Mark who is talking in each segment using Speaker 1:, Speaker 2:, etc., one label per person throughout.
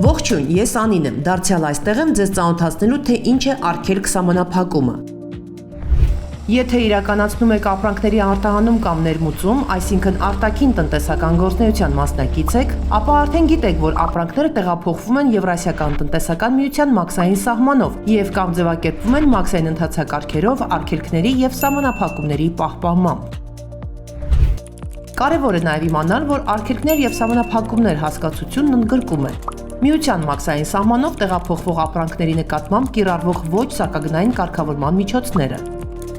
Speaker 1: Ողջույն, ես Անին եմ, դարձյալ այստեղ եմ ձեզ ծանոթացնելու, թե ինչ է արգելք սահմանափակումը։ Եթե իրականացնում եք ապրանքների արտահանում կամ ներմուծում, այսինքն արտաքին տնտեսական գործունեության մասնակից եք, ապա արդեն գիտեք, որ ապրանքները տեղափոխվում են Եվրասիական տնտեսական միության մաքսային սահմանով և կամ ձևակերպվում են մաքսային ընթացակարգերով արգելքների և սահմանափակումների պահպանմամբ։ Կարևոր է նաև իմանալ, որ արգելքներ և սահմանափակումներ հասկացությունն ընդգրկում է Միության մաքսային սահմանով տեղափոխվող ապրանքների նկատմամբ կիրառվող ոչ սահմագնային կարգավորման միջոցները,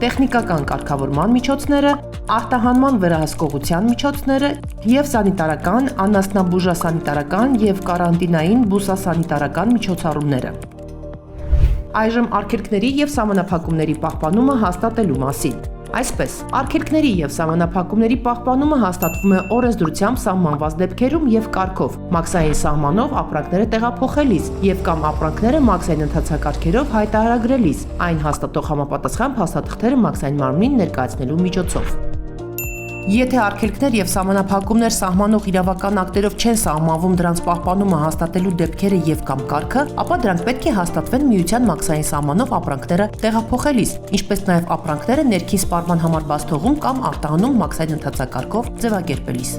Speaker 1: տեխնիկական կարգավորման միջոցները, արտահանման վերահսկողության միջոցները և սանիտարական, անասնաբուժասանիտարական և կարանտինային բուսասանիտարական միջոցառումները։ Այժմ արգելքների և սահմանափակումների պահպանումը հաստատելու մասին։ Այսպես, արգելքների և սահմանափակումների պահպանումը հաստատվում է օրենսդրությամբ սահմանված դեպքերում և կարգով, մաքսային սահմանով ապրանքները տեղափոխելիս և կամ ապրանքները մաքսային ընթացակարգերով հայտարարագրելիս, այն հաստատող համապատասխան փաստաթղթերը մաքսային մարմնին ներկայացնելու միջոցով։ Եթե արգելքներ և սահմանափակումներ սահմանող իրավական ակտերով չեն սահմանվում դրանց պահպանումը հաստատելու դեպքերը և կամ կարգը, ապա դրանք պետք է հաստատվեն Միության մաքսային սահմանով ապրանքները տեղափոխելիս, ինչպես նաև ապրանքները ներքին սպառման համար բաց թողում կամ արտահանում մաքսային ընթացակարգով ձևակերպելիս։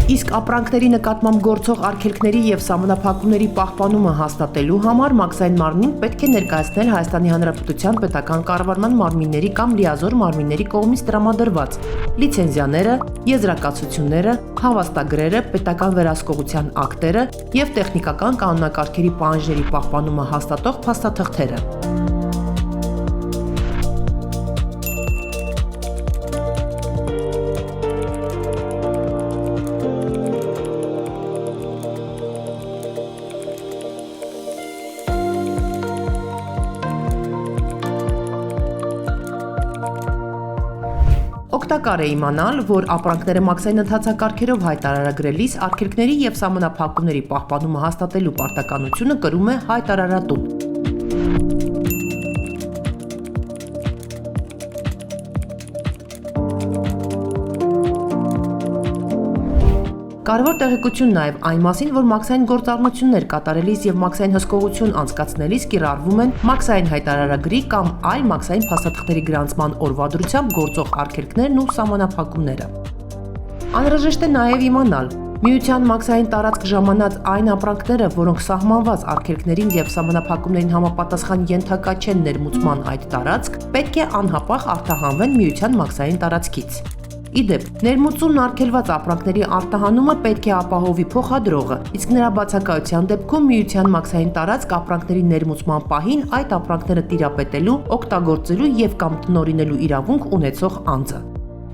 Speaker 1: Իսկ ապրանքների նկատմամբ գործող արգելքների և սահմանափակումների պահպանումը հաստատելու համար մաքսային մարմնին պետք է ներկայացնել Հայաստանի Հանրապետության պետական կառավարման մարմինների կամ լիազոր մարմինների կողմից տրամադրված լիցենզիաները, եզրակացությունները, հավաստագրերը, պետական վերահսկողության ակտերը և տեխնիկական կանոնակարգերի պահանջների պահպանումը հաստատող փաստաթղթերը։ Օգտակար է իմանալ, որ ապրանքները մաքսային ընթացակարգերով հայտարարագրելիս արգելքների և սահմանափակումների պահպանումը հաստատելու պարտականությունը կրում է հայտարարատուն։ Կարևոր տեղեկություն նաև այն մասին, որ մաքսային գործառնություններ կատարելիս և մաքսային հսկողություն անցկացնելիս կիրառվում են մաքսային հայտարարագրի կամ այլ մաքսային փաստաթղթերի գրանցման օրվա դրությամբ գործող արգելքներն ու սահմանափակումները։ Անհրաժեշտ է նաև իմանալ, Միության մաքսային տարածք ժամանած այն ապրանքները, որոնք սահմանված արգելքներին և սահմանափակումներին համապատասխան ենթակա չեն ներմուծման այդ տարածք, պետք է անհապաղ արտահանվեն Միության մաքսային տարածքից։ Իդեպ, ներմուծումն արգելված ապրանքների արտահանումը պետք է ապահովի փոխադրողը, իսկ նրա բացակայության դեպքում Միության մաքսային տարածք ապրանքների ներմուծման պահին այդ ապրանքները տիրապետելու, օգտագործելու և կամ տնօրինելու իրավունք ունեցող անձը։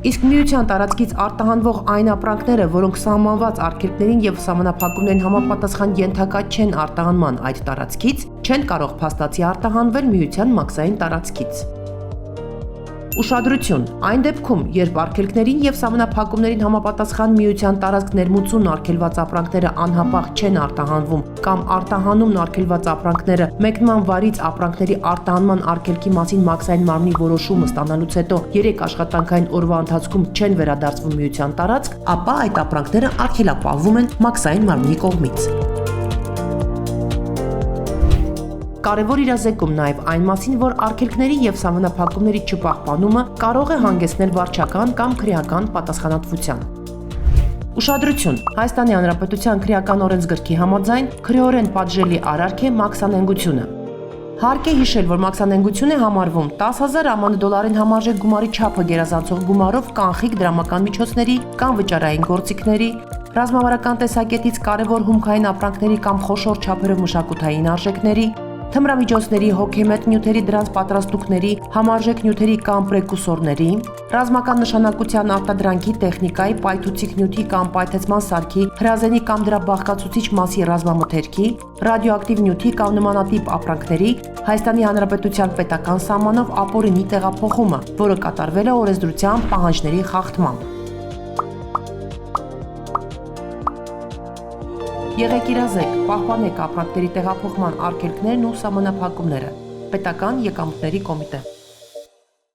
Speaker 1: Իսկ Միության տարածքից արտահանվող այն ապրանքները, որոնք սահմանված արգելքներին և սահմանափակումներին համապատասխան ենթակա չեն արտահանման այդ տարածքից, չեն կարող փաստացի արտահանվել Միության մաքսային տարածքից։ Ուշադրություն. Այն դեպքում, երբ արգելքներին և սահմանափակումներին համապատասխան Միության տարածք ներմուծումն արգելված ապրանքները անհապաղ չեն արտահանվում կամ արտահանումն արգելված ապրանքները մեկնման վարից ապրանքների արտահանման արգելքի մասին մաքսային մարմնի որոշումը ստանալուց հետո 3 աշխատանքային օրվա ընթացքում չեն վերադարձվում Միության տարածք, ապա այդ ապրանքները արգելապահվում են մաքսային մարմնի կողմից։ Կարևոր իրազեկում նաև այն մասին, որ արգելքների և սահմանափակումների չպահպանումը կարող է հանգեցնել վարչական կամ քրեական պատասխանատվության։ Ուշադրություն. Հայաստանի Հանրապետության քրեական օրենսգրքի համաձայն քրեորեն պատժելի արարք է մաքսանենգությունը։ Հարկ է հիշել, որ մաքսանենգություն է համարվում 10,000 ԱՄՆ դոլարին համարժեք գումարի չափը գերազանցող գումարով կանխիկ դրամական միջոցների կամ վճարային գործիքների, ռազմավարական տեսակետից կարևոր հումքային ապրանքների կամ խոշոր չափերով մշակութային արժեքների, թմրամիջոցների, հոգեմետ նյութերի դրանց պատրաստուկների, համարժեք նյութերի կամ պրեկուրսորների, ռազմական նշանակության արտադրանքի, տեխնիկայի, պայթուցիկ նյութի կամ պայթեցման սարքի, հրազենի կամ դրա բաղկացուցիչ մասի ռազմամթերքի, ռադիոակտիվ նյութի կամ նմանատիպ ապրանքների Հայաստանի Հանրապետության պետական սահմանով ապօրինի տեղափոխումը, որը կատարվել է օրենսդրությամբ պահանջների խախտմամբ։ Եղեք իրազեկ, պահպանեք ապրանքների տեղափոխման արգելքներն ու սահմանափակումները։ Պետական եկամուտների կոմիտե։